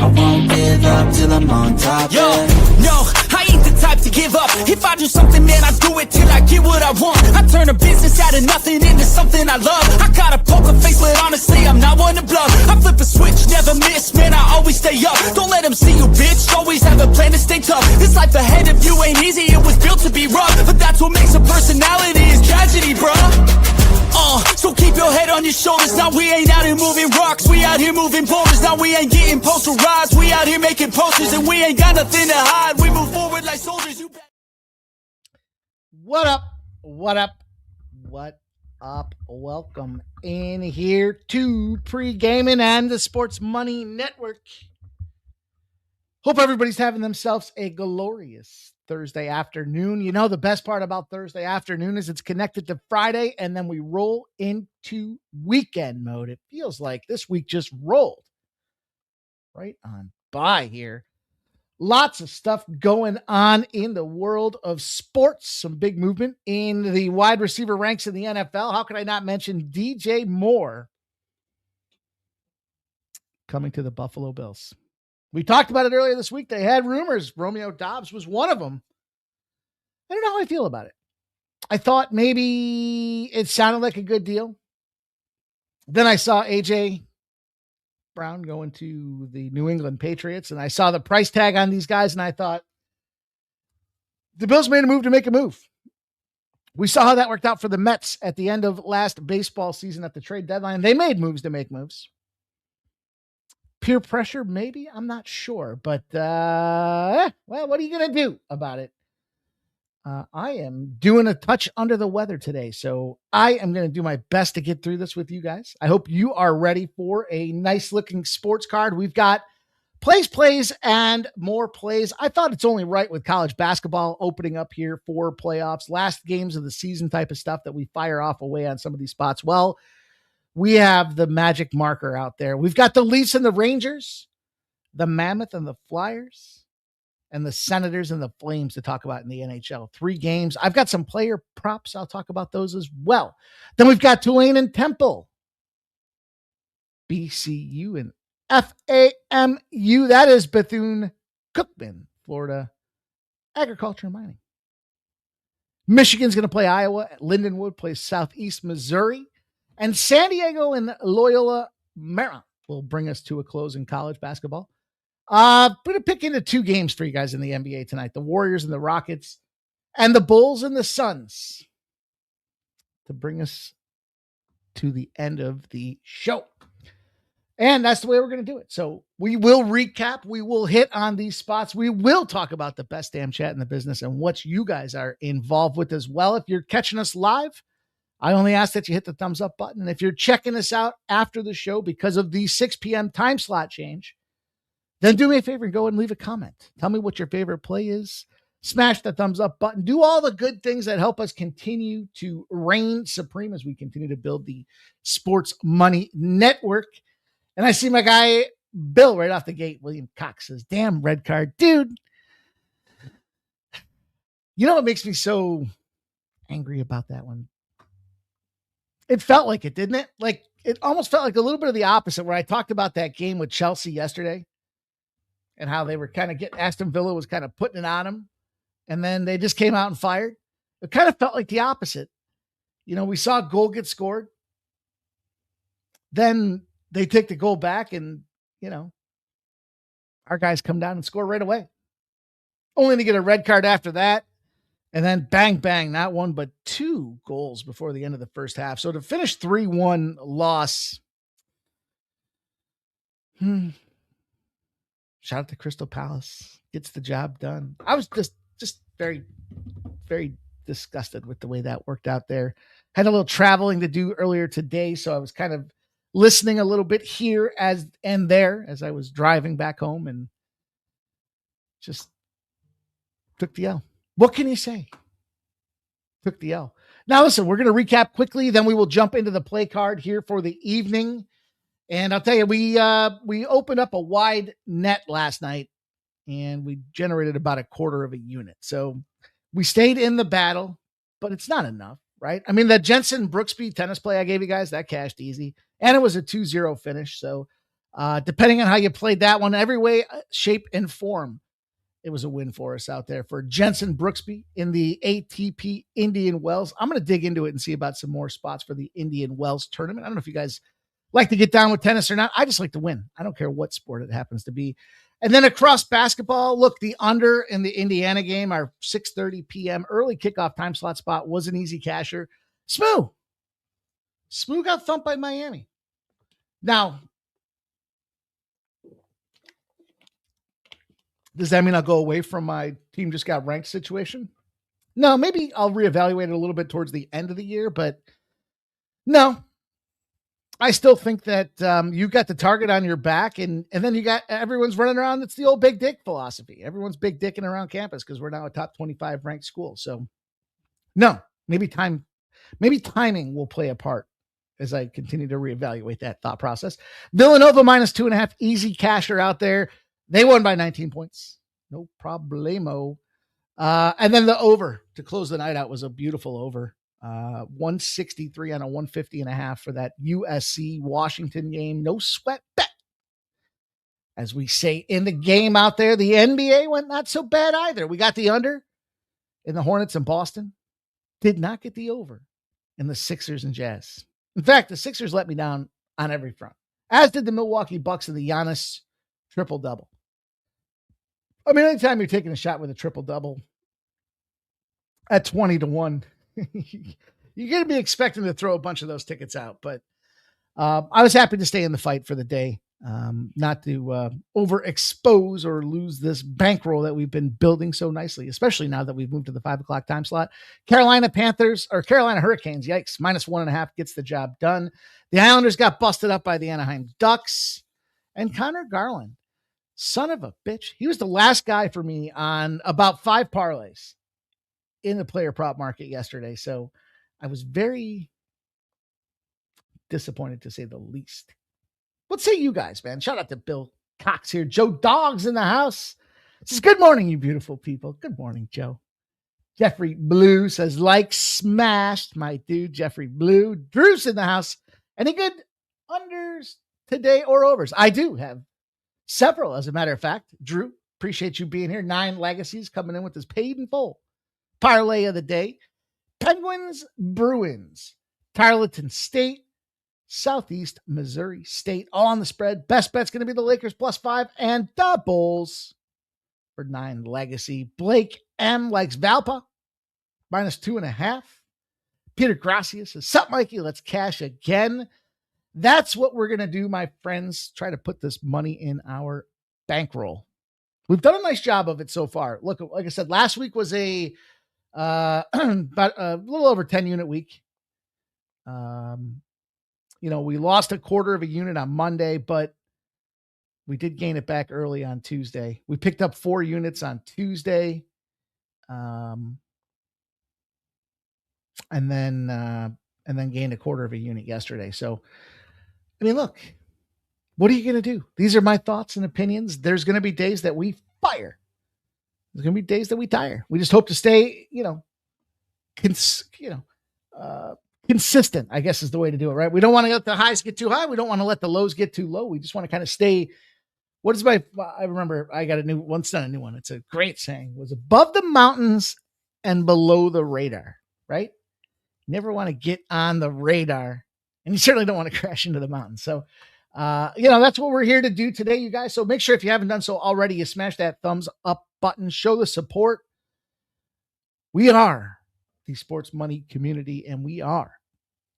I won't give up till I'm on top. Yo, no, I ain't the type to give up. If I do something, man, I do it till I get what I want. I turn a business out of nothing into something I love. I got a poker face, but honestly, I'm not one to bluff. I flip a switch, never miss, man, I always stay up. Don't let them see you, bitch, always have a plan to stay tough. This life ahead of you ain't easy, it was built to be rough. But that's what makes a personality, is tragedy, bruh. So keep your head on your shoulders. Now we ain't out here moving rocks, we out here moving boulders. Now we ain't getting posterized, we out here making posters. And we ain't got nothing to hide, we move forward like soldiers. You What up? What up? What up? Welcome in here to Pregaming and the Sports Money Network. Hope everybody's having themselves a glorious Thursday afternoon. You know, the best part about Thursday afternoon is it's connected to Friday, and then we roll into weekend mode. It feels like this week just rolled right on by here. Lots of stuff going on in the world of sports. Some big movement in the wide receiver ranks in the NFL. How could I not mention DJ Moore coming to the Buffalo Bills? We talked about it earlier this week. They had rumors. Romeo Doubs was one of them. I don't know how I feel about it. I thought maybe it sounded like a good deal. Then I saw AJ Brown going to the New England Patriots, and I saw the price tag on these guys, and I thought the Bills made a move to make a move. We saw how that worked out for the Mets at the end of last baseball season at the trade deadline. They made moves to make moves. Peer pressure, maybe? I'm not sure. But, well, what are you going to do about it? I am doing a touch under the weather today, so I am going to do my best to get through this with you guys. I hope you are ready for a nice-looking sports card. We've got plays, and more plays. I thought it's only right with college basketball opening up here for playoffs, last games of the season type of stuff that we fire off away on some of these spots. Well, we have the magic marker out there. We've got the Leafs and the Rangers, the Mammoth and the Flyers, and the Senators and the Flames to talk about in the NHL. 3 games. I've got some player props. I'll talk about those as well. Then we've got Tulane and Temple, BCU and FAMU. That is Bethune-Cookman, Florida Agriculture and Mining. Michigan's going to play Iowa. Lindenwood plays Southeast Missouri. And San Diego and Loyola Marymount will bring us to a close in college basketball. I'm going to pick into 2 games for you guys in the NBA tonight. The Warriors and the Rockets, and the Bulls and the Suns, to bring us to the end of the show. And that's the way we're going to do it. So we will recap. We will hit on these spots. We will talk about the best damn chat in the business and what you guys are involved with as well. If you're catching us live, I only ask that you hit the thumbs up button. And if you're checking us out after the show because of the 6 p.m. time slot change, then do me a favor and go and leave a comment. Tell me what your favorite play is. Smash the thumbs up button. Do all the good things that help us continue to reign supreme as we continue to build the Sports Money Network. And I see my guy, Bill, right off the gate. William Cox says, damn, red card. Dude, you know what makes me so angry about that one? It felt like it, didn't it? Like, it almost felt like a little bit of the opposite, where I talked about that game with Chelsea yesterday and how they were kind of getting, Aston Villa was kind of putting it on them, and then they just came out and fired. It kind of felt like the opposite. You know, we saw a goal get scored. Then they take the goal back, and, you know, our guys come down and score right away. Only to get a red card after that. And then bang, bang, not 1, but 2 goals before the end of the first half. So to finish 3-1 loss. Shout out to Crystal Palace. Gets the job done. I was just very, very disgusted with the way that worked out there. Had a little traveling to do earlier today, so I was kind of listening a little bit here and there as I was driving back home, and just took the L. What can you say? Took the L. Now, listen, we're going to recap quickly. Then we will jump into the play card here for the evening. And I'll tell you, we opened up a wide net last night, and we generated about 1/4 of a unit. So we stayed in the battle, but it's not enough, right? I mean, that Jensen Brooksby tennis play I gave you guys, that cashed easy. And it was a 2-0 finish. So Depending on how you played that one, every way, shape, and form, it was a win for us out there. For Jensen Brooksby in the ATP Indian Wells, I'm going to dig into it and see about some more spots for the Indian Wells tournament. I don't know if you guys like to get down with tennis or not. I just like to win. I don't care what sport it happens to be. And then across basketball, look, the under in the Indiana game, our 6:30 p.m. early kickoff time slot spot was an easy casher. SMU got thumped by Miami. Now, does that mean I'll go away from my team just got ranked situation? No, maybe I'll reevaluate it a little bit towards the end of the year, but no. I still think that you got the target on your back, and then you got everyone's running around. It's the old big dick philosophy. Everyone's big dicking around campus because we're now a top 25 ranked school. So no, maybe timing will play a part as I continue to reevaluate that thought process. Villanova -2.5, easy casher out there. They won by 19 points. No problemo. And then the over to close the night out was a beautiful over. 163 on a 150.5 for that USC Washington game. No sweat bet. As we say in the game out there, the NBA went not so bad either. We got the under in the Hornets in Boston. Did not get the over in the Sixers and Jazz. In fact, the Sixers let me down on every front, as did the Milwaukee Bucks and the Giannis triple-double. I mean, anytime you're taking a shot with a triple-double at 20-1, you're going to be expecting to throw a bunch of those tickets out. But I was happy to stay in the fight for the day, not to overexpose or lose this bankroll that we've been building so nicely, especially now that we've moved to the 5 o'clock time slot. Carolina Hurricanes, yikes, -1.5 gets the job done. The Islanders got busted up by the Anaheim Ducks. And Connor Garland, son of a bitch, he was the last guy for me on about 5 parlays in the player prop market yesterday. So I was very disappointed, to say the least. What say you guys, man? Shout out to Bill Cox here. Joe Dogg's in the house. Says, good morning, you beautiful people. Good morning, Joe. Jeffrey Blue says, like smashed, my dude, Jeffrey Blue. Drew's in the house. Any good unders today or overs? I do have several, as a matter of fact. Drew, appreciate you being here. 9 Legacies coming in with this paid in full parlay of the day. Penguins, Bruins, Tarleton State, Southeast Missouri State, all on the spread. Best bet's going to be the Lakers +5 and the Bulls for 9 Legacy. Blake M likes Valpa -2.5. Peter Gracia says, sup, Mikey? Let's cash again. That's what we're going to do, my friends. Try to put this money in our bankroll. We've done a nice job of it so far. Look, like I said, last week was about a little over 10 unit week. We lost a quarter of a unit on Monday, but we did gain it back early on Tuesday. We picked up 4 units on Tuesday. And then gained a quarter of a unit yesterday. So, I mean, look, what are you going to do? These are my thoughts and opinions. There's going to be days that we fire. There's going to be days that we tire. We just hope to stay, consistent, I guess is the way to do it, right? We don't want to let the highs get too high. We don't want to let the lows get too low. We just want to kind of stay. I remember I got a new one. It's a great saying. It was above the mountains and below the radar, right? You never want to get on the radar, and you certainly don't want to crash into the mountains. So, that's what we're here to do today, you guys. So make sure if you haven't done so already, you smash that thumbs up button, show the support. We are the sports money community, and we are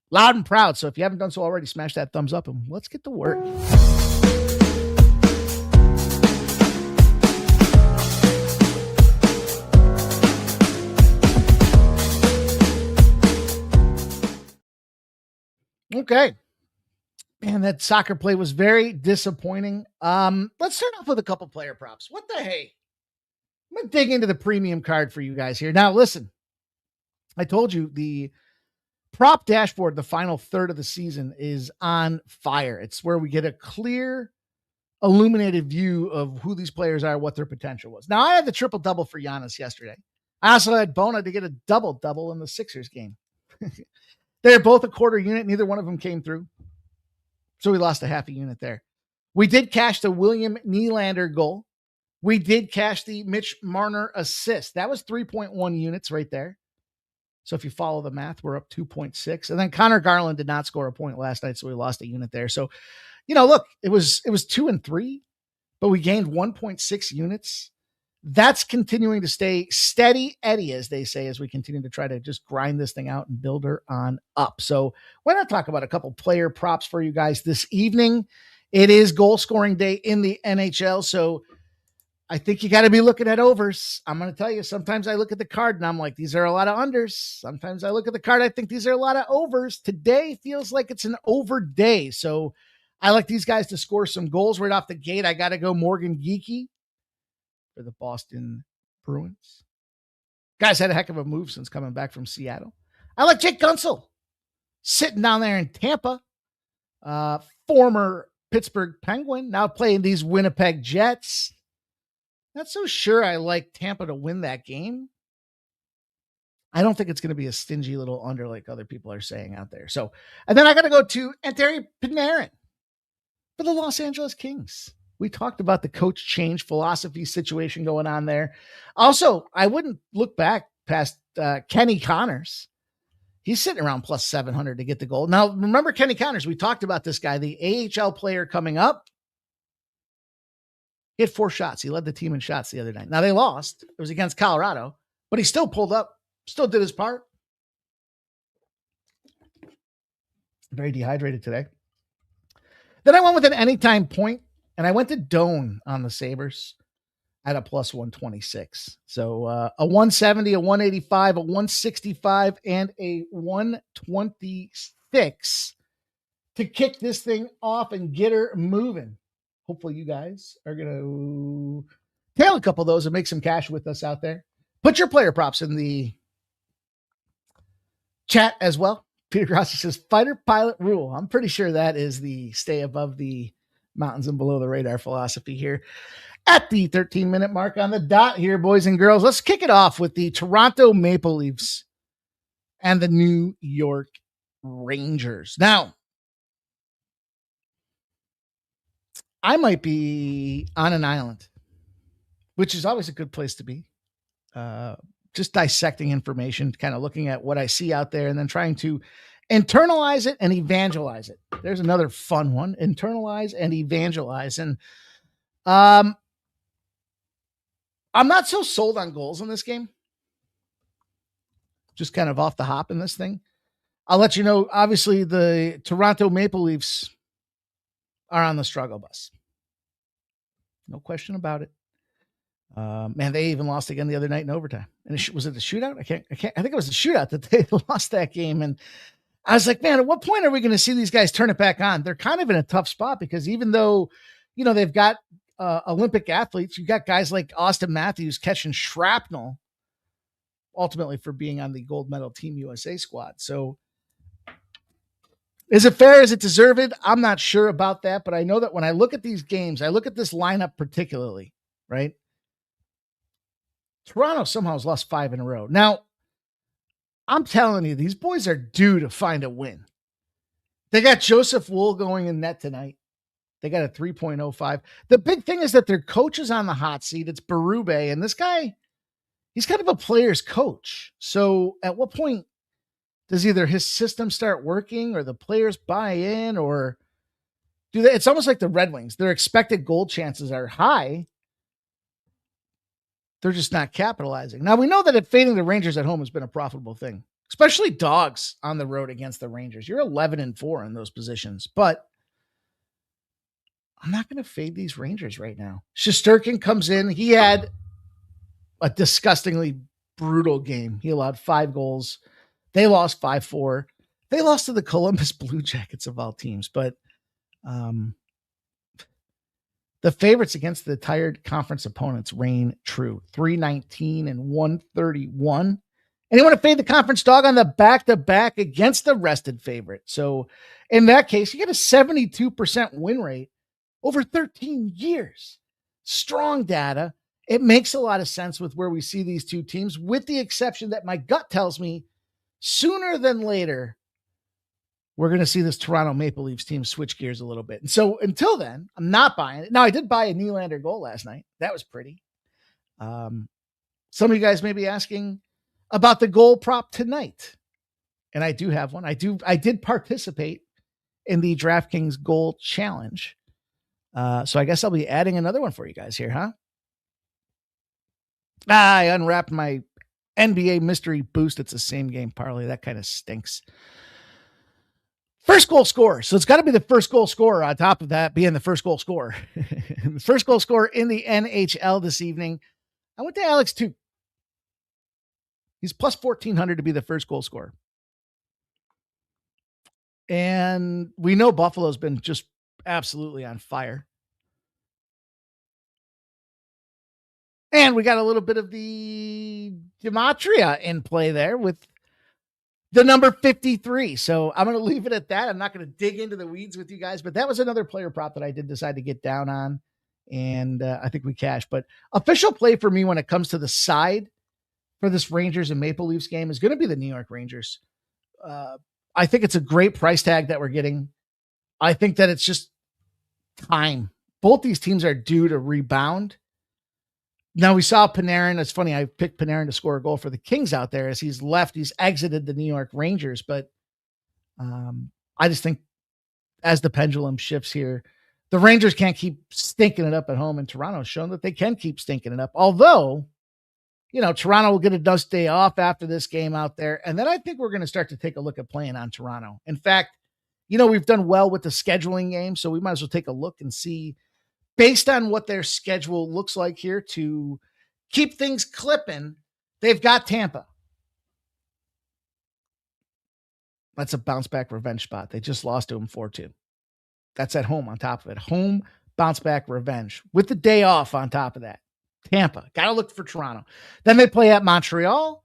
loud and proud. So if you haven't done so already, smash that thumbs up and let's get to work. Okay. Man, that soccer play was very disappointing. Let's start off with a couple player props. What the hey? I'm going to dig into the premium card for you guys here. Now, listen, I told you the prop dashboard, the final third of the season, is on fire. It's where we get a clear, illuminated view of who these players are, what their potential was. Now, I had the triple-double for Giannis yesterday. I also had Bona to get a double-double in the Sixers game. They're both a quarter unit. Neither one of them came through. So we lost a half a unit there. We did cash the William Nylander goal. We did cash the Mitch Marner assist. That was 3.1 units right there. So if you follow the math, we're up 2.6. And then Connor Garland did not score a point last night, so we lost a unit there. So, look, it was 2 and 3, but we gained 1.6 units. That's continuing to stay steady Eddie, as they say, as we continue to try to just grind this thing out and build her on up. So why not talk about a couple player props for you guys this evening? It is goal scoring day in the NHL, so I think you got to be looking at overs. I'm going to tell you, sometimes I look at the card and I'm like, these are a lot of unders. Sometimes I look at the card, I think these are a lot of overs. Today feels like it's an over day. So I like these guys to score some goals right off the gate. I got to go Morgan Geekie for the Boston Bruins. Guys had a heck of a move since coming back from Seattle. I like Jake Gunsel sitting down there in Tampa. Former Pittsburgh Penguin, now playing these Winnipeg Jets. Not so sure I like Tampa to win that game. I don't think it's going to be a stingy little under like other people are saying out there. So, and then I got to go to Anteri Panarin for the Los Angeles Kings. We talked about the coach change philosophy situation going on there. Also, I wouldn't look back past Kenny Connors. He's sitting around plus 700 to get the goal. Now, remember Kenny Connors, we talked about this guy, the AHL player coming up. He had 4 shots. He led the team in shots the other night. Now they lost. It was against Colorado, but he still pulled up, still did his part. Very dehydrated today. Then I went with an anytime point, and I went to Doan on the Sabres at a plus 126. So a 170, a 185, a 165, and a 126 to kick this thing off and get her moving. Hopefully you guys are going to tail a couple of those and make some cash with us out there. Put your player props in the chat as well. Peter Grossi says, fighter pilot rule. I'm pretty sure that is the stay above the mountains and below the radar philosophy here. At the 13-minute mark on the dot here, boys and girls, let's kick it off with the Toronto Maple Leafs and the New York Rangers. Now, I might be on an island, which is always a good place to be. Just dissecting information, kind of looking at what I see out there and then trying to internalize it and evangelize it. There's another fun one, internalize and evangelize. And I'm not so sold on goals in this game. Just kind of off the hop in this thing. I'll let you know, obviously the Toronto Maple Leafs are on the struggle bus. No question about it. Man, they even lost again the other night in overtime. And was it a shootout? I think it was a shootout that they lost that game. And I was like, man, at what point are we going to see these guys turn it back on? They're kind of in a tough spot because even though, they've got Olympic athletes, you got guys like Austin Matthews catching shrapnel, ultimately for being on the gold medal Team USA squad. So is it fair? Is it deserved? I'm not sure about that, but I know that when I look at these games, I look at this lineup particularly, right? Toronto somehow has lost 5 in a row. Now, I'm telling you, these boys are due to find a win. They got Joseph Wool going in net tonight. They got a 3.05. The big thing is that their coach is on the hot seat. It's Berube, and this guy, he's kind of a player's coach. So at what point does either his system start working or the players buy in, or do they? It's almost like the Red Wings. Their expected goal chances are high. They're just not capitalizing. Now, we know that fading the Rangers at home has been a profitable thing, especially dogs on the road against the Rangers. You're 11-4 in those positions, but I'm not going to fade these Rangers right now. Shesterkin comes in. He had a disgustingly brutal game. He allowed 5 goals. They lost 5-4. They lost to the Columbus Blue Jackets of all teams, but the favorites against the tired conference opponents reign true. 319 and 131. And you want to fade the conference dog on the back-to-back against the rested favorite. So in that case, you get a 72% win rate over 13 years. Strong data. It makes a lot of sense with where we see these two teams, with the exception that my gut tells me sooner than later, we're going to see this Toronto Maple Leafs team switch gears a little bit. And so until then, I'm not buying it. Now, I did buy a Nylander goal last night. That was pretty. Some of you guys may be asking about the goal prop tonight. And I do have one. I did participate in the DraftKings goal challenge. So I guess I'll be adding another one for you guys here, huh? I unwrapped my NBA mystery boost. It's the same game parlay. That kind of stinks. First goal scorer. So it's got to be the first goal scorer on top of that being the first goal scorer. The first goal scorer in the NHL this evening. I went to Alex too. He's plus 1,400 to be the first goal scorer. And we know Buffalo's been just absolutely on fire. And we got a little bit of the gematria in play there with the number 53. So I'm going to leave it at that. I'm not going to dig into the weeds with you guys, but that was another player prop that I did decide to get down on. And I think we cashed. But official play for me when it comes to the side for this Rangers and Maple Leafs game is going to be the New York Rangers. I think it's a great price tag that we're getting. I think that it's just time. Both these teams are due to rebound. Now we saw Panarin. It's funny. I picked Panarin to score a goal for the Kings out there as he's exited the New York Rangers. But I just think as the pendulum shifts here, the Rangers can't keep stinking it up at home, and Toronto's shown that they can keep stinking it up. Although, Toronto will get a dust day off after this game out there. And then I think we're going to start to take a look at playing on Toronto. In fact, we've done well with the scheduling game, so we might as well take a look and see, based on what their schedule looks like here to keep things clipping. They've got Tampa. That's a bounce back revenge spot. They just lost to them 4-2. That's at home on top of it. Home bounce back revenge with the day off on top of that. Tampa. Got to look for Toronto. Then they play at Montreal.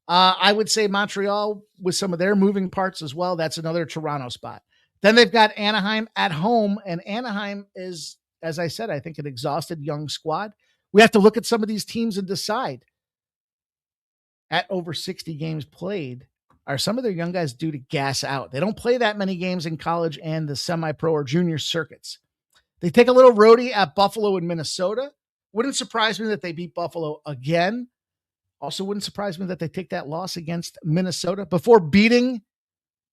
I would say Montreal with some of their moving parts as well. That's another Toronto spot. Then they've got Anaheim at home, and Anaheim is, as I said, I think an exhausted young squad. We have to look at some of these teams and decide at over 60 games played, are some of their young guys due to gas out? They don't play that many games in college and the semi-pro or junior circuits. They take a little roadie at Buffalo and Minnesota. Wouldn't surprise me that they beat Buffalo again. Also wouldn't surprise me that they take that loss against Minnesota before beating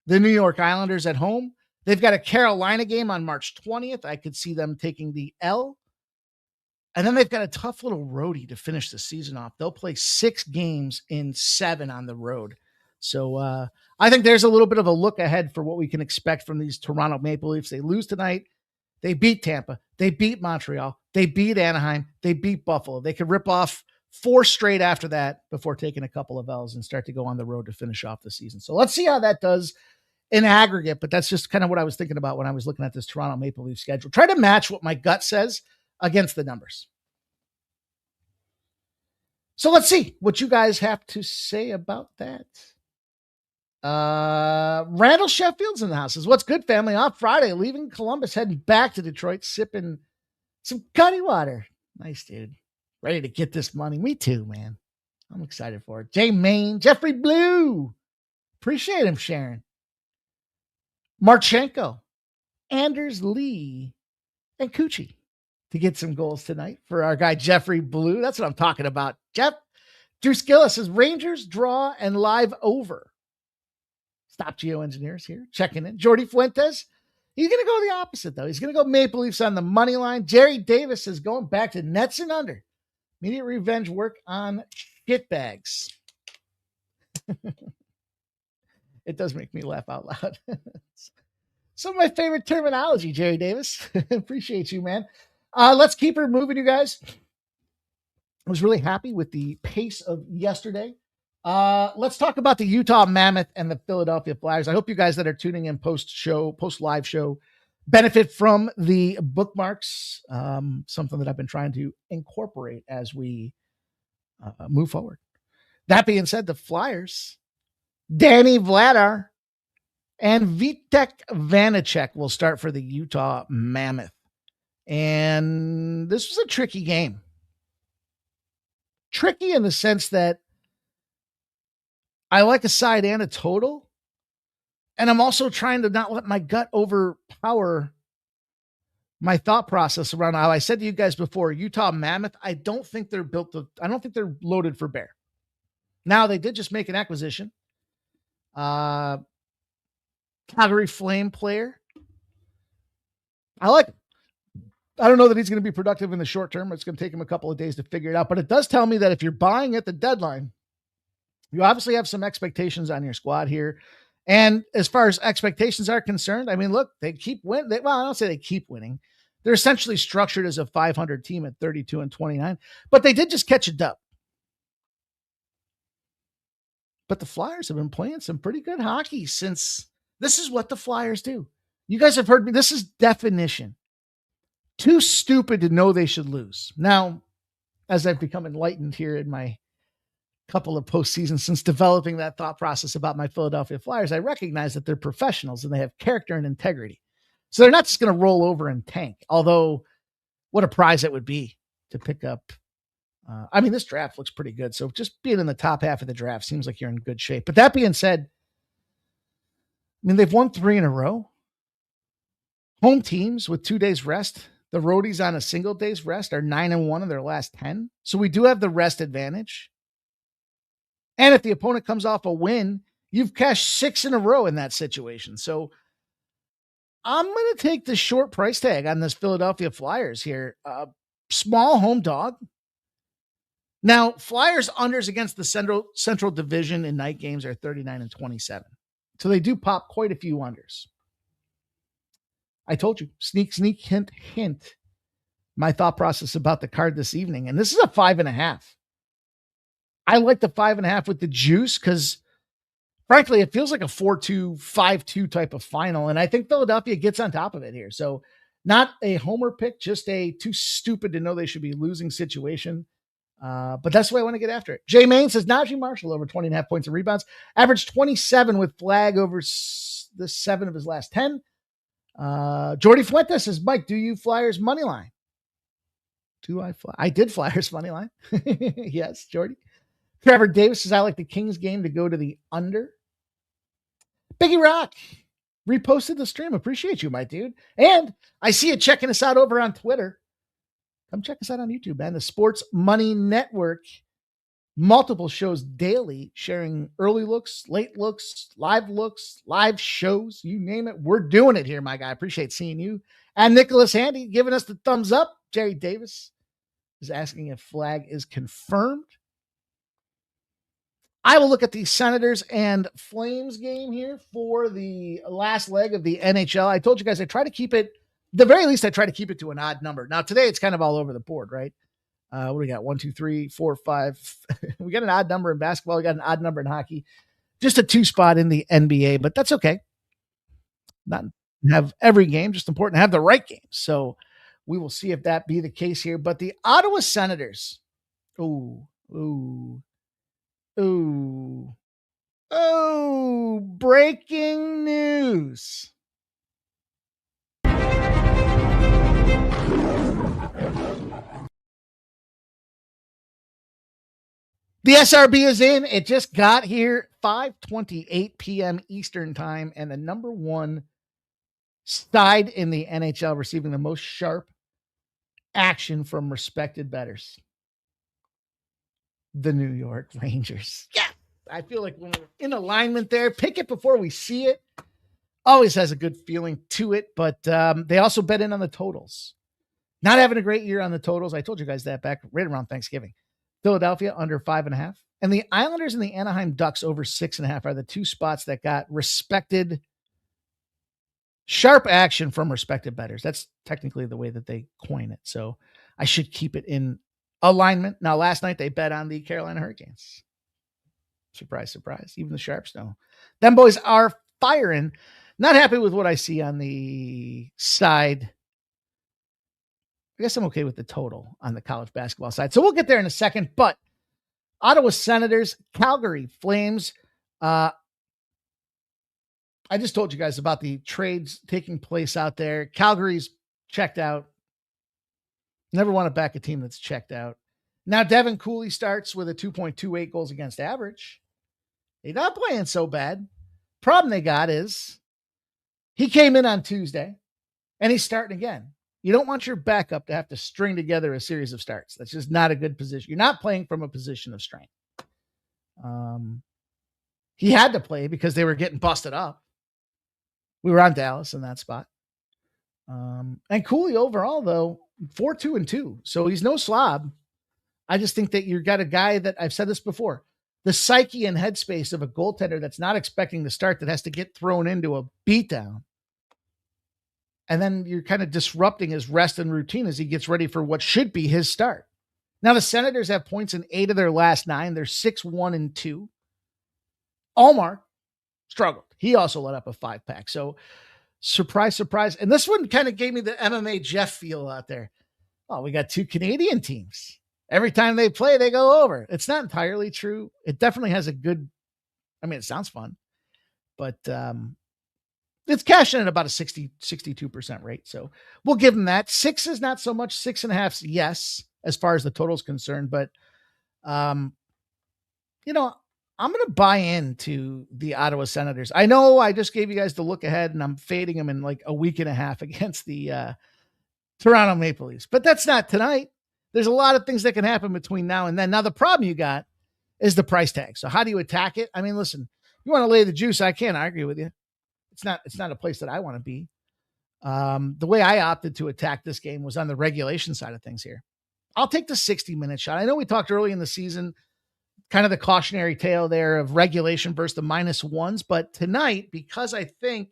the New York Islanders at home. They've got a Carolina game on March 20th. I could see them taking the L. And then they've got a tough little roadie to finish the season off. They'll play 6 games in 7 on the road. So I think there's a little bit of a look ahead for what we can expect from these Toronto Maple Leafs. They lose tonight. They beat Tampa. They beat Montreal. They beat Anaheim. They beat Buffalo. They could rip off 4 straight after that before taking a couple of L's and start to go on the road to finish off the season. So let's see how that does in aggregate, but that's just kind of what I was thinking about when I was looking at this Toronto Maple Leaf schedule. Try to match what my gut says against the numbers. So let's see what you guys have to say about that. Randall Sheffield's in the house. Says, what's good, family? Off Friday, leaving Columbus, heading back to Detroit, sipping some cutty water. Nice, dude. Ready to get this money. Me too, man. I'm excited for it. Jay Main, Jeffrey Blue. Appreciate him sharing. Marchenko, Anders Lee, and Coochie to get some goals tonight for our guy, Jeffrey Blue. That's what I'm talking about. Jeff, Drew Skilla says, Rangers draw and live over. Stop Geoengineers here, checking in. Jordy Fuentes, he's going to go the opposite, though. He's going to go Maple Leafs on the money line. Jerry Davis is going back to Nets and under. Immediate revenge work on shitbags. It does make me laugh out loud. Some of my favorite terminology, Jerry Davis. Appreciate you, man. Let's keep her moving, you guys. I was really happy with the pace of yesterday. Let's talk about the Utah Mammoth and the Philadelphia Flyers. I hope you guys that are tuning in post live show benefit from the bookmarks. Something that I've been trying to incorporate as we move forward. That being said, the Flyers, Danny Vladar and Vitek Vanacek will start for the Utah Mammoth. And this was a tricky game. Tricky in the sense that I like a side and a total. And I'm also trying to not let my gut overpower my thought process around how I said to you guys before, Utah Mammoth, I don't think they're loaded for bear. Now, they did just make an acquisition. Calgary Flame player. I like him. I don't know that he's going to be productive in the short term. It's going to take him a couple of days to figure it out. But it does tell me that if you're buying at the deadline, you obviously have some expectations on your squad here. And as far as expectations are concerned, I mean, look, they keep winning. Well, I don't say they keep winning. They're essentially structured as a 500 team at 32-29, but they did just catch a dub. But the Flyers have been playing some pretty good hockey since this is what the Flyers do. You guys have heard me. This is definition. Too stupid to know they should lose. Now, as I've become enlightened here in my couple of postseasons since developing that thought process about my Philadelphia Flyers, I recognize that they're professionals and they have character and integrity. So they're not just going to roll over and tank, although what a prize it would be to pick up. I mean, this draft looks pretty good. So just being in the top half of the draft seems like you're in good shape. But that being said, I mean, they've won 3 in a row. Home teams with 2 days rest. The roadies on a single day's rest are 9-1 in their last 10. So we do have the rest advantage. And if the opponent comes off a win, you've cashed 6 in a row in that situation. So I'm going to take the short price tag on this Philadelphia Flyers here. Small home dog. Now, Flyers unders against the Central Division in night games are 39-27. So they do pop quite a few unders. I told you, sneak, hint, hint, my thought process about the card this evening. And this is a 5.5. I like the 5.5 with the juice because, frankly, it feels like a 4-2, 5-2 type of final. And I think Philadelphia gets on top of it here. So not a homer pick, just a too stupid to know they should be losing situation. But that's the way I want to get after it. Jay Main says Najee Marshall over 20.5 points and rebounds, averaged 27 with Flag over the 7 of his last 10. Jordy Fuentes says, Mike, do you Flyers money line? Do I fly? I did Flyers money line. Yes, Jordy. Trevor Davis says, I like the Kings game to go to the under. Biggie Rock reposted the stream. Appreciate you, my dude. And I see you checking us out over on Twitter. Come check us out on YouTube, man. The Sports Money Network. Multiple shows daily, sharing early looks, late looks, live shows, you name it. We're doing it here, my guy. I appreciate seeing you. And Nicholas Handy giving us the thumbs up. Jerry Davis is asking if Flag is confirmed. I will look at the Senators and Flames game here for the last leg of the NHL. I told you guys I try to keep it, the very least, I try to keep it to an odd number. Now, today it's kind of all over the board, right? What do we got? 1, 2, 3, 4, 5. We got an odd number in basketball. We got an odd number in hockey. Just a 2 spot in the NBA, but that's okay. Not have every game, just important to have the right game. So we will see if that be the case here. But the Ottawa Senators. Breaking news. The SRB is in. It just got here 5:28 p.m. Eastern time, and the number 1 side in the NHL receiving the most sharp action from respected bettors. The New York Rangers. Yeah, I feel like when we're in alignment there, pick it before we see it. Always has a good feeling to it, but they also bet in on the totals. Not having a great year on the totals. I told you guys that back right around Thanksgiving. Philadelphia under 5.5. And the Islanders and the Anaheim Ducks over 6.5 are the 2 spots that got respected sharp action from respected bettors. That's technically the way that they coin it. So I should keep it in alignment. Now, last night they bet on the Carolina Hurricanes. Surprise, surprise. Even the Sharps know. Them boys are firing. Not happy with what I see on the side. I guess I'm okay with the total on the college basketball side. So we'll get there in a second. But Ottawa Senators, Calgary Flames. I just told you guys about the trades taking place out there. Calgary's checked out. Never want to back a team that's checked out. Now, Devin Cooley starts with a 2.28 goals against average. He's not playing so bad. Problem they got is he came in on Tuesday and he's starting again. You don't want your backup to have to string together a series of starts. That's just not a good position. You're not playing from a position of strength. He had to play because they were getting busted up. We were on Dallas in that spot. And Cooley overall, though, 4-2-2. So he's no slob. I just think that you've got a guy that, I've said this before, the psyche and headspace of a goaltender that's not expecting to start, that has to get thrown into a beatdown. And then you're kind of disrupting his rest and routine as he gets ready for what should be his start. Now, the Senators have points in 8 of their last 9. They're 6-1-2. Allmark struggled. He also let up a 5-pack. So surprise, surprise. And this one kind of gave me the MMA Jeff feel out there. Oh, we got 2 Canadian teams. Every time they play, they go over. It's not entirely true. It definitely has a good, it sounds fun, but it's cashing at about a 62% rate. So we'll give them that. 6 is not so much. 6.5, yes, as far as the total is concerned. But, I'm going to buy into the Ottawa Senators. I know I just gave you guys the look ahead and I'm fading them in like a week and a half against the Toronto Maple Leafs, but that's not tonight. There's a lot of things that can happen between now and then. Now, the problem you got is the price tag. So how do you attack it? Listen, you want to lay the juice. I can't argue with you. It's not a place that I want to be. The way I opted to attack this game was on the regulation side of things here. I'll take the 60-minute shot. I know we talked early in the season, kind of the cautionary tale there of regulation versus the -1s. But tonight, because I think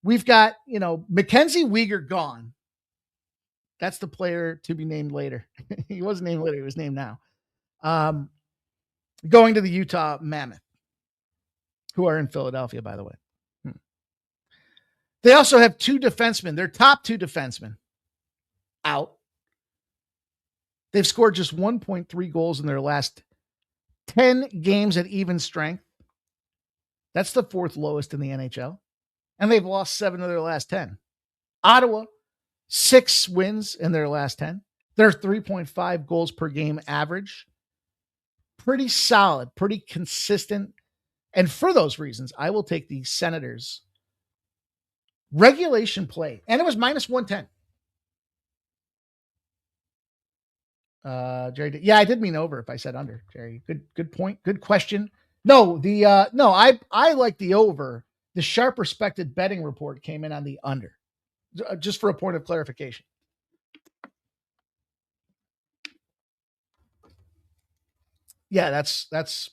we've got, Mackenzie Weegar gone. That's the player to be named later. He wasn't named later. He was named now. Going to the Utah Mammoth, who are in Philadelphia, by the way. They also have 2 defensemen. Their top 2 defensemen out. They've scored just 1.3 goals in their last 10 games at even strength. That's the 4th lowest in the NHL. And they've lost 7 of their last 10. Ottawa, 6 wins in their last 10. They're 3.5 goals per game average. Pretty solid, pretty consistent. And for those reasons, I will take the Senators regulation play. And it was -110. Jerry, yeah, I did mean over if I said under, Jerry. Good point. Good question. No, I like the over. The Sharp Respected Betting Report came in on the under. Just for a point of clarification. Yeah, that's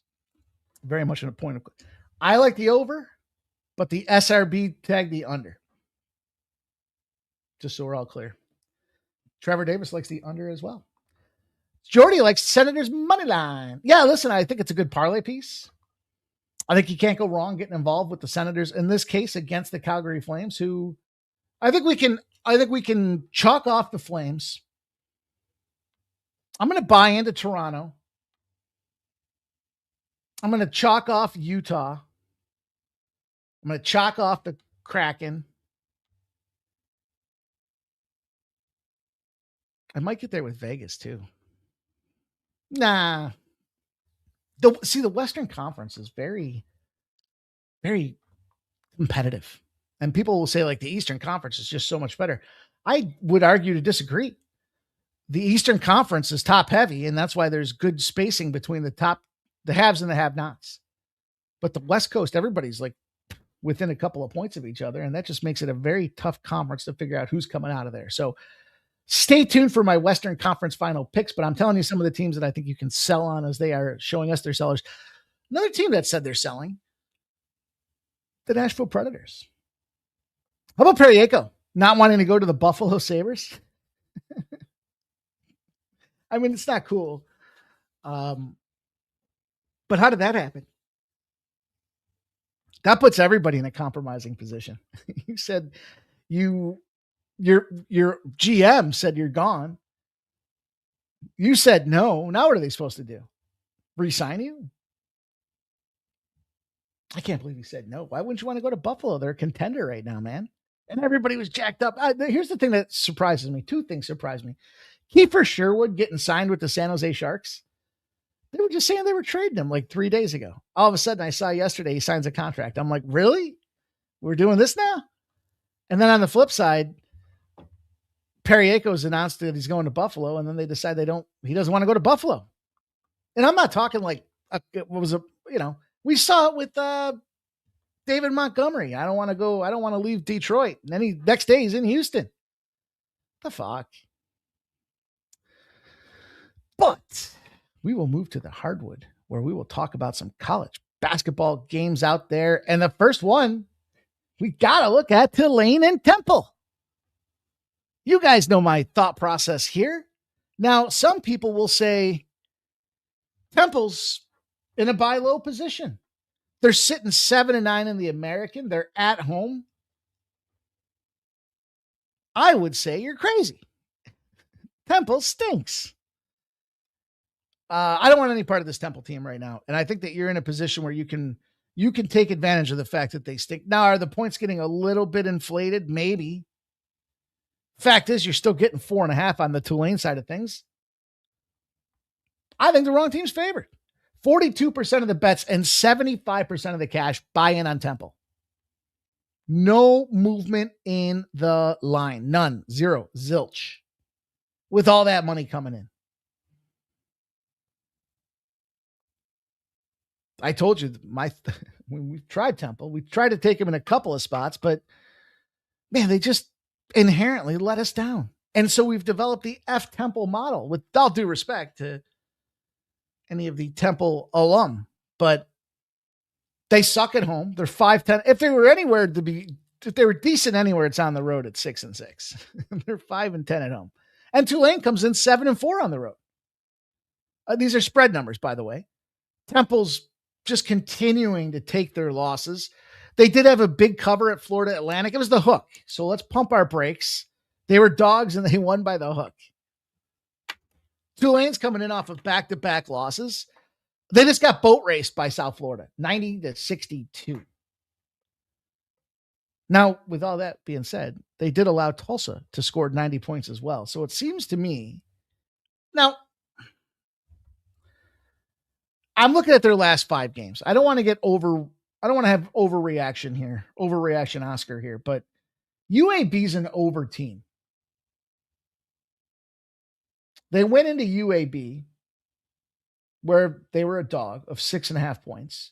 very much a point of. I like the over, but the SRB tagged the under. Just so we're all clear. Trevor Davis likes the under as well. Jordy likes Senators money line. Yeah, listen, I think it's a good parlay piece. I think you can't go wrong getting involved with the Senators in this case against the Calgary Flames, who I think we can chalk off the Flames. I'm going to buy into Toronto. I'm going to chalk off Utah. I'm going to chalk off the Kraken. I might get there with Vegas too. Nah. The Western Conference is very, very competitive. And people will say like the Eastern Conference is just so much better. I would argue to disagree. The Eastern Conference is top heavy, and that's why there's good spacing between the haves and the have-nots. But the West Coast, everybody's like within a couple of points of each other, and that just makes it a very tough conference to figure out who's coming out of there. So stay tuned for my Western Conference final picks, but I'm telling you some of the teams that I think you can sell on as they are showing us their sellers. Another team that said they're selling, the Nashville Predators. How about Periaco not wanting to go to the Buffalo Sabres? It's not cool. But how did that happen? That puts everybody in a compromising position. You said your GM said you're gone. You said no. Now what are they supposed to do? Resign you? I can't believe you said no. Why wouldn't you want to go to Buffalo? They're a contender right now, man. And everybody was jacked up. Here's the thing that surprises me. 2 things surprise me. Kiefer Sherwood getting signed with the San Jose Sharks. They were just saying they were trading him like 3 days ago. All of a sudden, I saw yesterday he signs a contract. I'm like, really? We're doing this now? And then on the flip side, Perriako's announced that he's going to Buffalo, and then they decide he doesn't want to go to Buffalo. And I'm not talking like we saw it with David Montgomery. I don't want to leave Detroit. And then next day he's in Houston. The fuck? But we will move to the hardwood, where we will talk about some college basketball games out there. And the first one, we got to look at Tulane and Temple. You guys know my thought process here. Now, some people will say Temple's in a buy low position. They're sitting 7-9 in the American. They're at home. I would say you're crazy. Temple stinks. I don't want any part of this Temple team right now. And I think that you're in a position where you can take advantage of the fact that they stink. Now, are the points getting a little bit inflated? Maybe. Fact is, you're still getting 4.5 on the Tulane side of things. I think the wrong team's favored. 42% of the bets and 75% of the cash buy in on Temple. No movement in the line. None. Zero. Zilch. With all that money coming in. I told you when we tried Temple, we tried to take him in a couple of spots, but man, they just inherently let us down. And so we've developed the F Temple model, with all due respect to any of the Temple alum, but they suck at home. They're 5-10. If they were decent anywhere, it's on the road at 6-6. They're 5-10 at home. And Tulane comes in 7-4 on the road. These are spread numbers, by the way. Temple's just continuing to take their losses. They did have a big cover at Florida Atlantic. It was the hook. So let's pump our brakes. They were dogs and they won by the hook. Tulane's coming in off of back-to-back losses. They just got boat raced by South Florida, 90-62. Now, with all that being said, they did allow Tulsa to score 90 points as well. So it seems to me, now, I'm looking at their last 5 games. I don't want to have overreaction Oscar here, but UAB's an over team. They went into UAB where they were a dog of 6.5 points,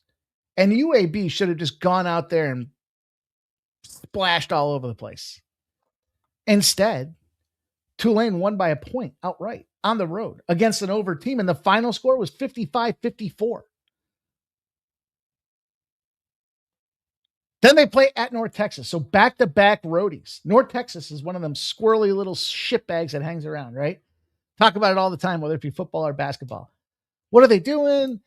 and UAB should have just gone out there and splashed all over the place. Instead, Tulane won by a point outright on the road against an over team, and the final score was 55-54. Then they play at North Texas. So back-to-back roadies. North Texas is one of them squirrely little shitbags that hangs around, right? Talk about it all the time, whether it be football or basketball. What are they doing?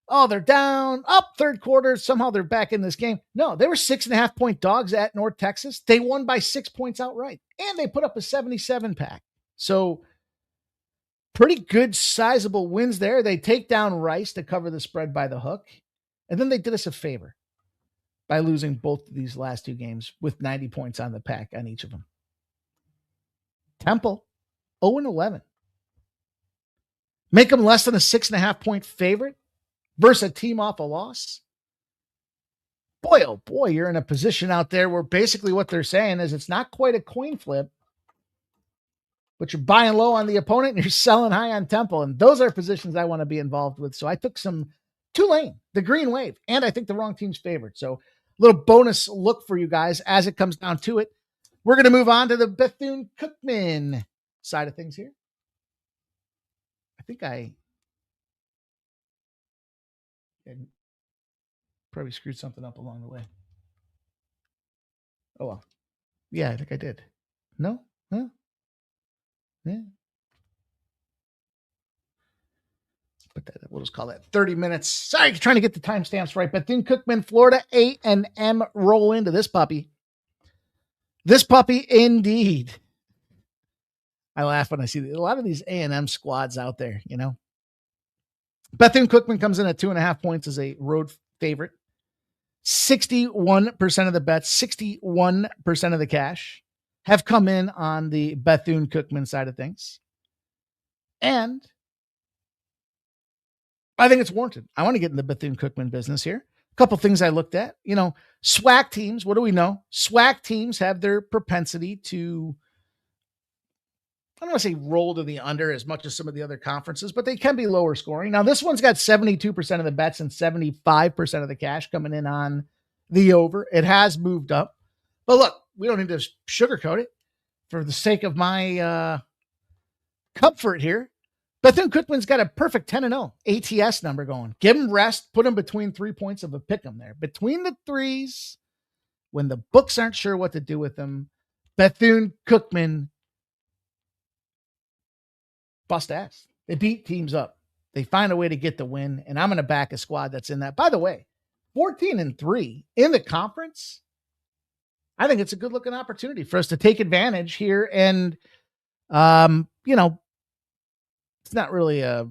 Oh, they're down. Up third quarter. Somehow they're back in this game. No, they were 6.5 point dogs at North Texas. They won by 6 points outright. And they put up a 77 pack. So pretty good sizable wins there. They take down Rice to cover the spread by the hook. And then they did us a favor by losing both of these last 2 games with 90 points on the pack on each of them. Temple, 0-11. Make them less than a 6.5 point favorite versus a team off a loss. Boy, oh boy, you're in a position out there where basically what they're saying is it's not quite a coin flip, but you're buying low on the opponent and you're selling high on Temple. And those are positions I want to be involved with. So I took some Tulane, the green wave, and I think the wrong team's favored. So a little bonus look for you guys as it comes down to it. We're going to move on to the Bethune-Cookman side of things here. I think I probably screwed something up along the way. Oh, well. Yeah, I think I did. No? Huh? Yeah. But we'll just call that 30 minutes. Sorry, trying to get the timestamps right. Bethune-Cookman, Florida, A&M roll into this puppy. This puppy indeed. I laugh when I see a lot of these A&M squads out there, you know. Bethune-Cookman comes in at 2.5 points as a road favorite. 61% of the bets, 61% of the cash have come in on the Bethune-Cookman side of things. And I think it's warranted. I want to get in the Bethune-Cookman business here. A couple things I looked at. SWAC teams, what do we know? SWAC teams have their propensity to, I don't want to say roll to the under as much as some of the other conferences, but they can be lower scoring. Now, this one's got 72% of the bets and 75% of the cash coming in on the over. It has moved up. But look, we don't need to sugarcoat it. For the sake of my comfort here, Bethune-Cookman's got a perfect 10-0 ATS number going. Give them rest. Put them between 3 points of a pick 'em there. Between the threes, when the books aren't sure what to do with them, Bethune-Cookman bust ass. They beat teams up. They find a way to get the win, and I'm going to back a squad that's in that. By the way, 14-3 in the conference. I think it's a good-looking opportunity for us to take advantage here. And, it's not really a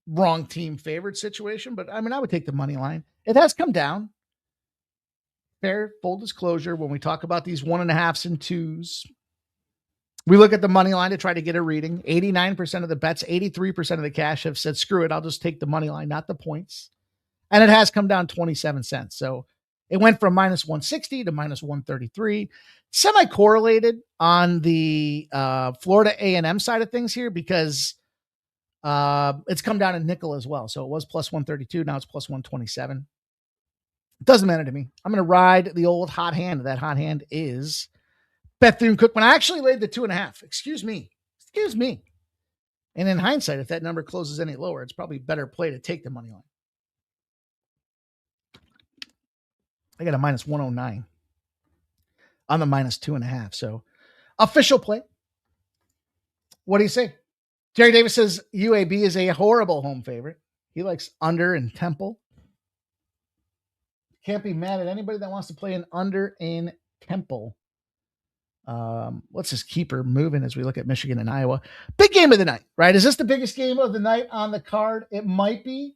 wrong team favored situation, but I would take the money line. It has come down. Fair, full disclosure, when we talk about these 1.5s and 2s, we look at the money line to try to get a reading. 89% of the bets, 83% of the cash have said, screw it, I'll just take the money line, not the points. And it has come down 27 cents. So it went from minus 160 to minus 133. Semi-correlated on the Florida A&M side of things here because it's come down in nickel as well. So it was plus 132. Now it's plus 127. It doesn't matter to me. I'm going to ride the old hot hand. That hot hand is Bethune-Cookman. I actually laid the 2.5. Excuse me. And in hindsight, if that number closes any lower, it's probably better play to take the money line. I got a minus 109 on the minus 2.5. So official play. What do you say? Jerry Davis says UAB is a horrible home favorite. He likes under in Temple. Can't be mad at anybody that wants to play an under in Temple. Let's just keep her moving as we look at Michigan and Iowa. Big game of the night, right? Is this the biggest game of the night on the card? It might be.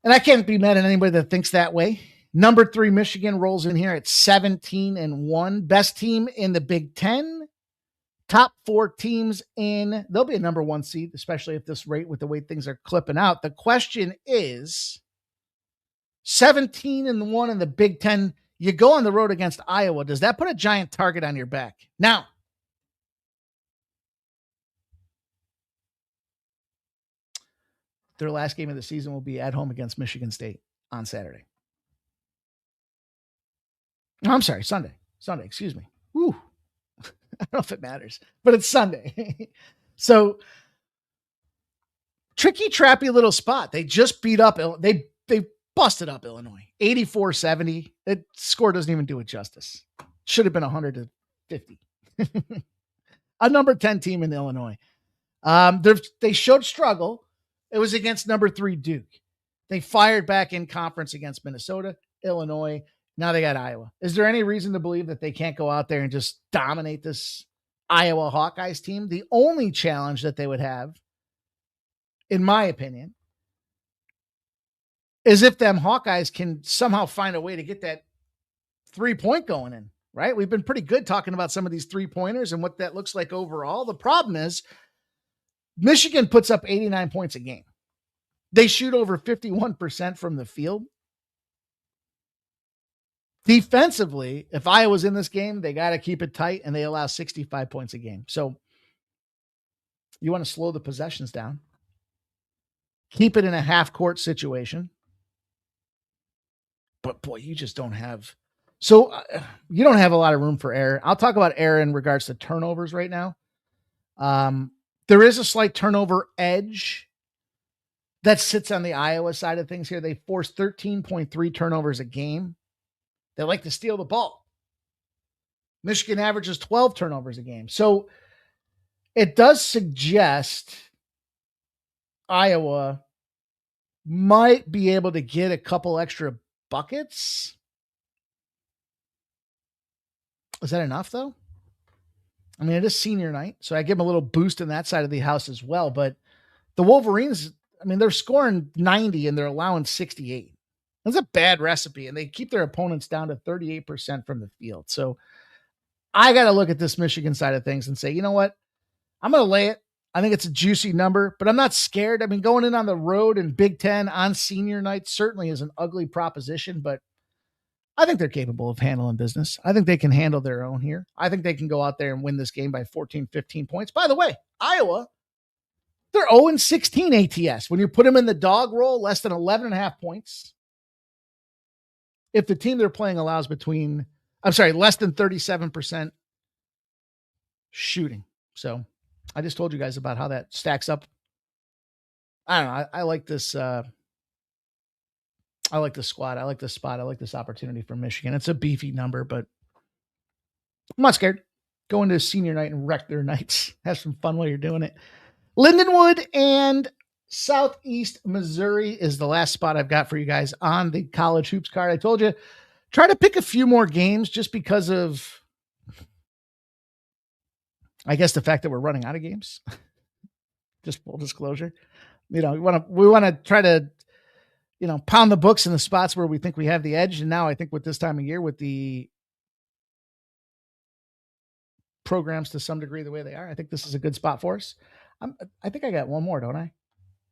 And I can't be mad at anybody that thinks that way. Number 3, Michigan rolls in here at 17-1. Best team in the Big Ten. Top 4 teams in. They'll be a number 1 seed, especially if this rate with the way things are clipping out. The question is 17-1 in the Big Ten. You go on the road against Iowa. Does that put a giant target on your back? Now, their last game of the season will be at home against Michigan State on Saturday. No, I'm sorry, Sunday, excuse me. Woo. I don't know if it matters, but it's Sunday. So, tricky, trappy little spot. They just beat up, they busted up Illinois, 84-70. That score doesn't even do it justice. Should have been 100-50. A number 10 team in Illinois. They showed struggle. It was against number 3 Duke. They fired back in conference against Minnesota, Illinois. Now they got Iowa. Is there any reason to believe that they can't go out there and just dominate this Iowa Hawkeyes team? The only challenge that they would have, in my opinion, is if them Hawkeyes can somehow find a way to get that 3-point going in, right? We've been pretty good talking about some of these 3-pointers and what that looks like overall. The problem is Michigan puts up 89 points a game. They shoot over 51% from the field. Defensively, if Iowa's in this game, they got to keep it tight, and they allow 65 points a game. So you want to slow the possessions down. Keep it in a half-court situation. But, boy, you just don't have... So you don't have a lot of room for error. I'll talk about error in regards to turnovers right now. There is a slight turnover edge that sits on the Iowa side of things here. They force 13.3 turnovers a game. They like to steal the ball. Michigan averages 12 turnovers a game. So it does suggest Iowa might be able to get a couple extra buckets. Is that enough, though? I mean, it is senior night, so I give them a little boost in that side of the house as well. But the Wolverines, I mean, they're scoring 90 and they're allowing 68. That's a bad recipe, and they keep their opponents down to 38% from the field. So I got to look at this Michigan side of things and say, you know what? I'm going to lay it. I think it's a juicy number, but I'm not scared. I mean, going in on the road in Big Ten on senior night certainly is an ugly proposition, but I think they're capable of handling business. I think they can handle their own here. I think they can go out there and win this game by 14, 15 points. By the way, Iowa, they're 0-16 ATS. When you put them in the dog roll, less than 11.5 points. If the team they're playing allows less than 37% shooting. So I just told you guys about how that stacks up. I don't know. I like this. I like the squad. I like the spot. I like this opportunity for Michigan. It's a beefy number, but I'm not scared. Go into senior night and wreck their nights. Have some fun while you're doing it. Lindenwood and Southeast Missouri is the last spot I've got for you guys on the college hoops card. I told you, try to pick a few more games just because of, I guess, the fact that we're running out of games. Just full disclosure. We want to try to, pound the books in the spots where we think we have the edge. And now I think with this time of year, with the programs to some degree the way they are, I think this is a good spot for us. I think I got one more, don't I?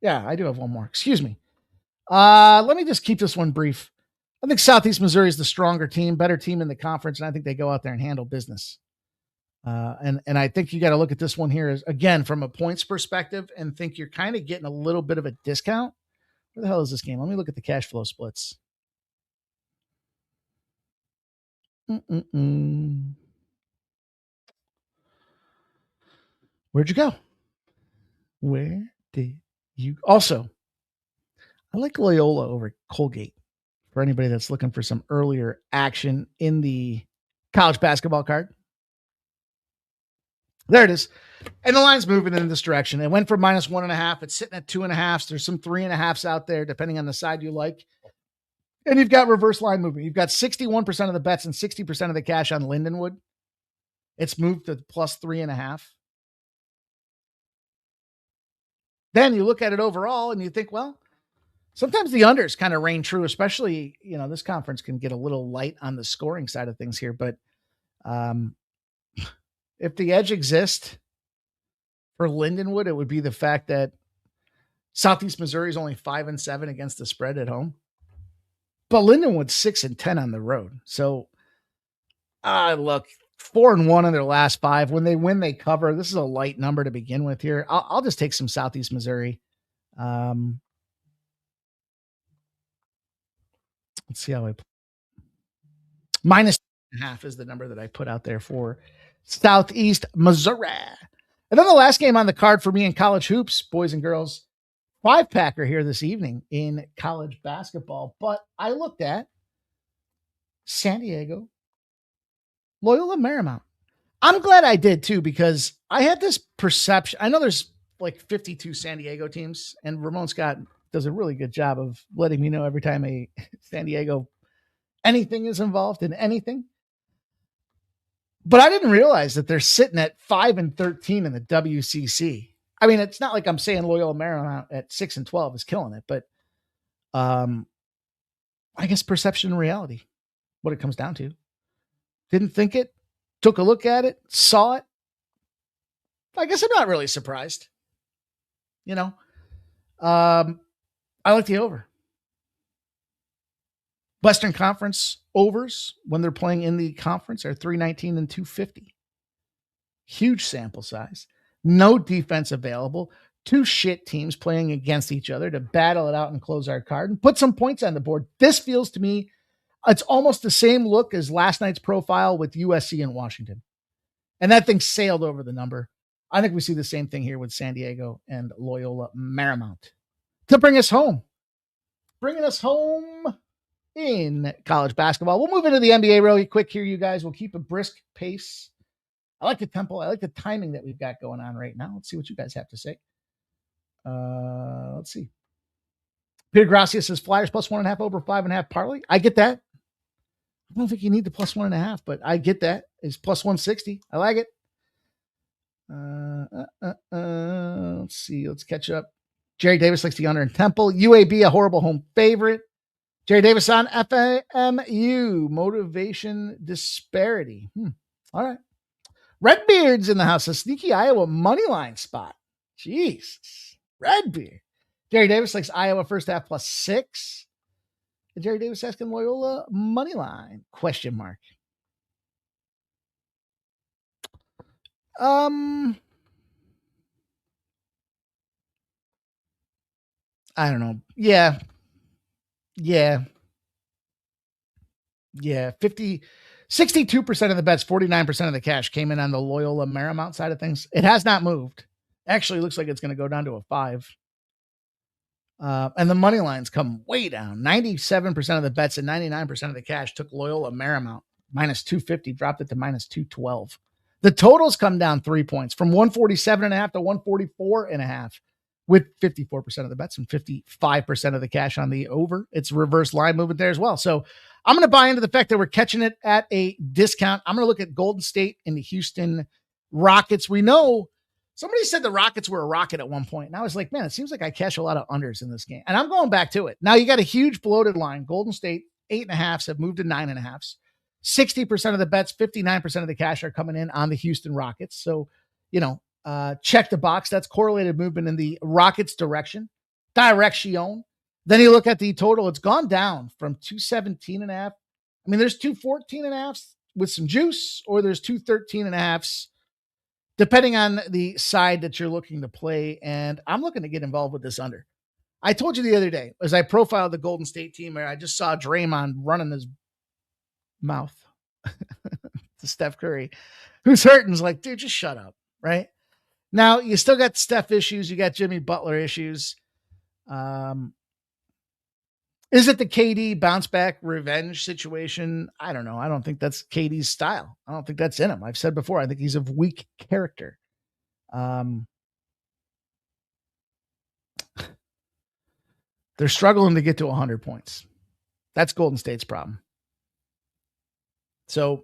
Yeah, I do have one more. Excuse me. Let me just keep this one brief. I think Southeast Missouri is the stronger team, better team in the conference, and I think they go out there and handle business. And I think you got to look at this one here as, again, from a points perspective, and think you're kind of getting a little bit of a discount. Where the hell is this game? Let me look at the cash flow splits. Where'd you go? Where did you? Also, I like Loyola over Colgate for anybody that's looking for some earlier action in the college basketball card. There it is. And the line's moving in this direction. It went from -1.5. It's sitting at 2.5. There's some 3.5s out there, depending on the side you like. And you've got reverse line movement. You've got 61% of the bets and 60% of the cash on Lindenwood. It's moved to +3.5. Then you look at it overall and you think, well, sometimes the unders kind of reign true, especially, this conference can get a little light on the scoring side of things here. But if the edge exists for Lindenwood, it would be the fact that Southeast Missouri is only 5-7 against the spread at home. But Lindenwood's 6-10 on the road. So look, 4-1 in their last 5. When they win, they cover. This is a light number to begin with here. I'll just take some Southeast Missouri. Let's see how I -1.5 is the number that I put out there for Southeast Missouri. And then the last game on the card for me in college hoops, boys and girls, 5-packer here this evening in college basketball. But I looked at San Diego, Loyola Marymount. I'm glad I did too, because I had this perception. I know there's like 52 San Diego teams, and Ramon Scott does a really good job of letting me know every time a San Diego anything is involved in anything. But I didn't realize that they're sitting at 5-13 in the WCC. I mean, it's not like I'm saying Loyola Marymount at 6-12 is killing it, but I guess perception and reality, what it comes down to. Didn't think it, took a look at it, saw it. I guess I'm not really surprised. I like the over. Western Conference overs when they're playing in the conference are 319 and 250. Huge sample size. No defense available. 2 shit teams playing against each other to battle it out and close our card and put some points on the board. This feels to me, it's almost the same look as last night's profile with USC and Washington. And that thing sailed over the number. I think we see the same thing here with San Diego and Loyola Marymount to bring us home. Bringing us home in college basketball. We'll move into the NBA really quick here, you guys. We'll keep a brisk pace. I like the tempo. I like the timing that we've got going on right now. Let's see what you guys have to say. Let's see. Peter Gracia says Flyers +1.5 over 5.5 parlay. I get that. I don't think you need the +1.5, but I get that. It's +160. I like it. Let's see. Let's catch up. Jerry Davis likes the under in Temple. UAB, a horrible home favorite. Jerry Davis on FAMU. Motivation disparity. All right. Redbeard's in the house. A sneaky Iowa money line spot. Jesus. Red beer. Jerry Davis likes Iowa first half +6. And Jerry Davis asking Loyola money line, ? I don't know. Yeah. 62% of the bets, 49% of the cash came in on the Loyola Marymount side of things. It has not moved. Actually, looks like it's going to go down to a 5. And the money lines come way down. 97% of the bets and 99% of the cash took Loyola Marymount. -250, dropped it to -212. The totals come down 3 points from 147.5 to 144.5, with 54% of the bets and 55% of the cash on the over. It's reverse line movement there as well. So I'm going to buy into the fact that we're catching it at a discount. I'm going to look at Golden State and the Houston Rockets. We know somebody said the Rockets were a rocket at one point, and I was like, man, it seems like I cash a lot of unders in this game. And I'm going back to it. Now you got a huge bloated line. Golden State 8.5s have moved to 9.5s. 60% of the bets, 59% of the cash are coming in on the Houston Rockets. So, check the box. That's correlated movement in the Rockets direction. Then you look at the total. It's gone down from 217.5. I mean, there's 214.5s with some juice, or there's 213.5s, depending on the side that you're looking to play. And I'm looking to get involved with this under. I told you the other day, as I profiled the Golden State team, where I just saw Draymond running his mouth to Steph Curry, who's hurting. Is like, dude, just shut up. Right now, you still got Steph issues. You got Jimmy Butler issues. Is it the KD bounce back revenge situation? I don't know. I don't think that's KD's style. I don't think that's in him. I've said before, I think he's of weak character. They're struggling to get to 100 points. That's Golden State's problem. So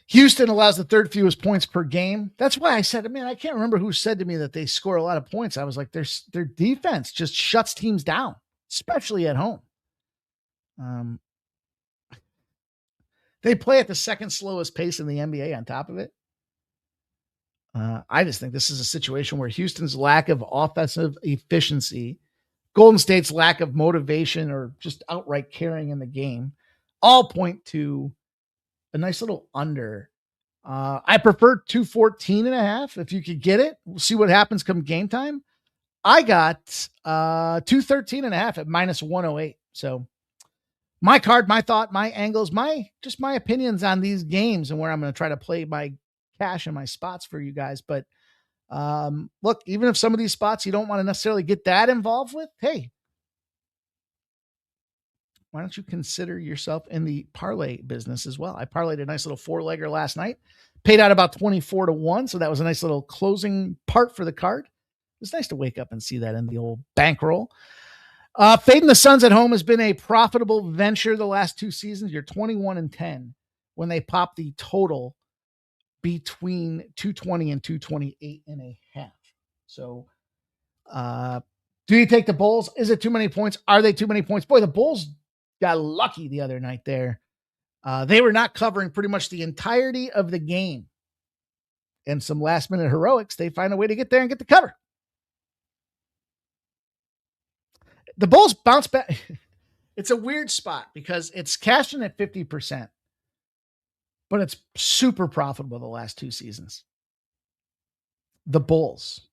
Houston allows the third fewest points per game. That's why I said, man, I can't remember who said to me that they score a lot of points. I was like, their defense just shuts teams down, especially at home. They play at the second slowest pace in the NBA on top of it. I just think this is a situation where Houston's lack of offensive efficiency, Golden State's lack of motivation or just outright caring in the game, all point to a nice little under. I prefer 214.5 if you could get it. We'll see what happens come game time. I got 213.5 at -108. So my card, my thought, my angles, my opinions on these games and where I'm going to try to play my cash and my spots for you guys. But look, even if some of these spots you don't want to necessarily get that involved with, hey, why don't you consider yourself in the parlay business as well? I parlayed a nice little 4-legger last night, paid out about 24-1. So that was a nice little closing part for the card. It's nice to wake up and see that in the old bankroll. Fading the Suns at home has been a profitable venture the last 2 seasons. You're 21-10 when they pop the total between 220 and 228.5. So, do you take the Bulls? Is it too many points? Are they too many points? Boy, the Bulls got lucky the other night there. They were not covering pretty much the entirety of the game. And some last minute heroics, they find a way to get there and get the cover. The Bulls bounce back. It's a weird spot because it's cashing at 50%, but it's super profitable the last 2 seasons. The Bulls.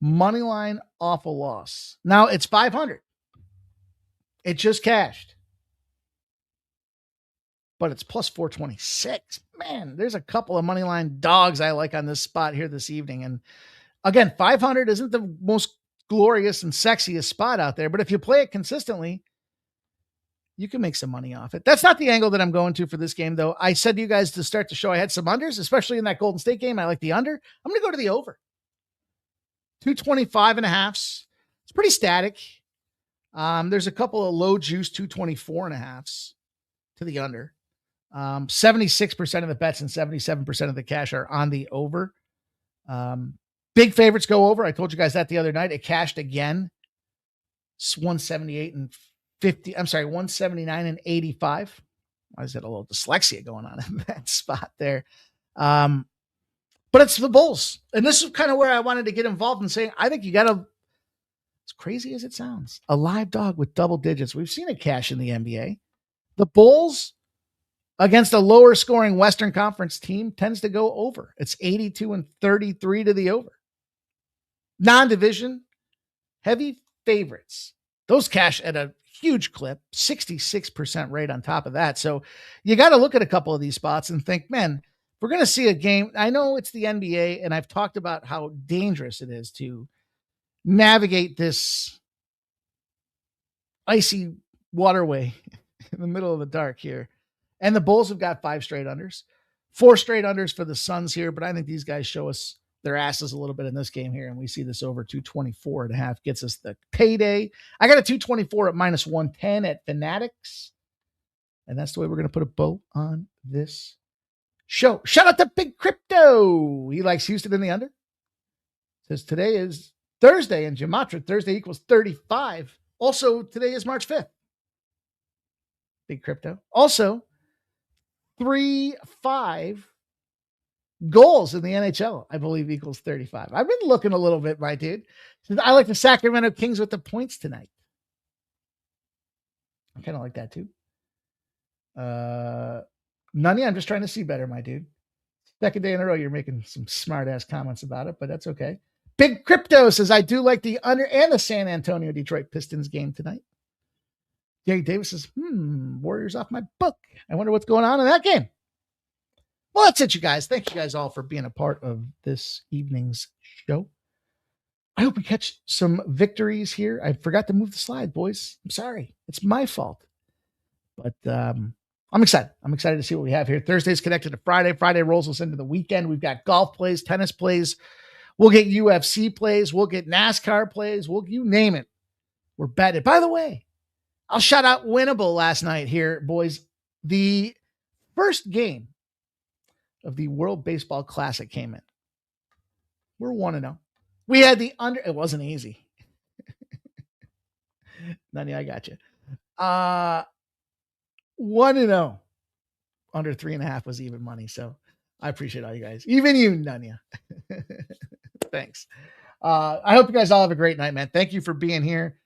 Money line off a loss. Now it's 500. It just cashed. But it's plus 426. Man, there's a couple of money line dogs I like on this spot here this evening. And again, 500 isn't the most glorious and sexiest spot out there, but if you play it consistently, you can make some money off it. That's not the angle that I'm going to for this game, though. I said to you guys to start the show, I had some unders, especially in that Golden State game. I like the under. I'm going to go to the over. 225.5. It's pretty static. There's a couple of low juice 224.5s to the under. 76% of the bets and 77% of the cash are on the over. Big favorites go over. I told you guys that the other night. It cashed again. It's 179 and 85. Why is that a little dyslexia going on in that spot there? But it's the Bulls. And this is kind of where I wanted to get involved in saying, I think you got to, as crazy as it sounds, a live dog with double digits. We've seen it cash in the NBA. The Bulls against a lower scoring Western Conference team tends to go over. It's 82-33 to the over. Non-division, heavy favorites. Those cash at a huge clip, 66% rate on top of that. So you got to look at a couple of these spots and think, man, we're going to see a game. I know it's the NBA, and I've talked about how dangerous it is to navigate this icy waterway in the middle of the dark here. And the Bulls have got 5 straight unders, 4 straight unders for the Suns here. But I think these guys show us their asses a little bit in this game here. And we see this over 224.5 gets us the payday. I got a 224 at minus 110 at Fanatics. And that's the way we're going to put a bow on this show. Shout out to Big Crypto. He likes Houston in the under. Says today is Thursday in Gematria. Thursday equals 35. Also, today is March 5th. Big Crypto. Also, 3-5 goals in the NHL, I believe, equals 35. I've been looking a little bit, my dude. I like the Sacramento Kings with the points tonight. I kind of like that too. Nunya, I'm just trying to see better, my dude. Second day in a row, you're making some smart ass comments about it, but that's okay. Big Crypto says, I do like the under and the San Antonio Detroit Pistons game tonight. Gary Davis says, Warriors off my book. I wonder what's going on in that game. Well, that's it, you guys. Thank you guys all for being a part of this evening's show. I hope we catch some victories here. I forgot to move the slide, boys. I'm sorry. It's my fault. But I'm excited. I'm excited to see what we have here. Thursday's connected to Friday. Friday rolls us into the weekend. We've got golf plays, tennis plays. We'll get UFC plays. We'll get NASCAR plays. You name it. We're betting. By the way, I'll shout out Winnable last night here, boys. The first game of the World Baseball Classic came in. We're 1-0. We had the under. It wasn't easy. Nanya, I got you. 1-0. Under 3.5 was even money. So I appreciate all you guys. Even you, Nanya. Thanks. I hope you guys all have a great night, man. Thank you for being here.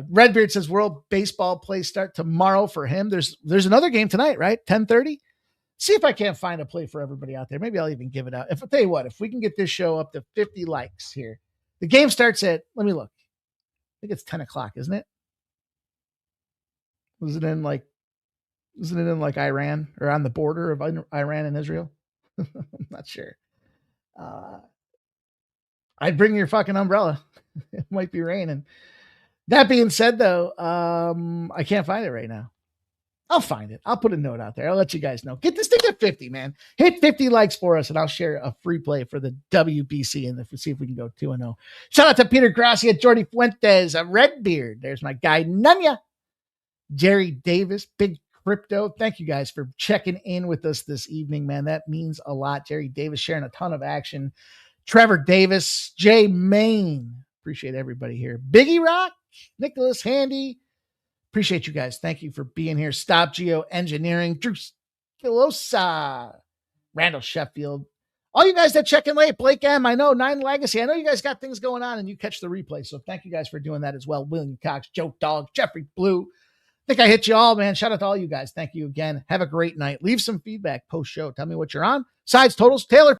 Redbeard says World Baseball plays start tomorrow for him. There's another game tonight, right? 10:30. See if I can't find a play for everybody out there. Maybe I'll even give it out. I'll tell you what, if we can get this show up to 50 likes here, the game starts at, let me look. I think it's 10 o'clock, isn't it? Was it in like Iran or on the border of Iran and Israel? I'm not sure. I'd bring your fucking umbrella. It might be raining. That being said, though, I can't find it right now. I'll find it. I'll put a note out there. I'll let you guys know. Get this thing at 50, man. Hit 50 likes for us, and I'll share a free play for the WBC and see if we can go 2-0. Shout out to Peter Gracia, Jordy Fuentes, Redbeard. There's my guy, Nunya. Jerry Davis, Big Crypto. Thank you guys for checking in with us this evening, man. That means a lot. Jerry Davis sharing a ton of action. Trevor Davis, Jay Main. Appreciate everybody here. Biggie Rock, Nicholas Handy. Appreciate you guys. Thank you for being here. Stop Geo Engineering, Drew Filosa, Randall Sheffield. All you guys that check in late, Blake M, I know, 9 Legacy. I know you guys got things going on and you catch the replay. So thank you guys for doing that as well. William Cox, Joe Dog, Jeffrey Blue. I think I hit you all, man. Shout out to all you guys. Thank you again. Have a great night. Leave some feedback post-show. Tell me what you're on. Sides, totals, Taylor.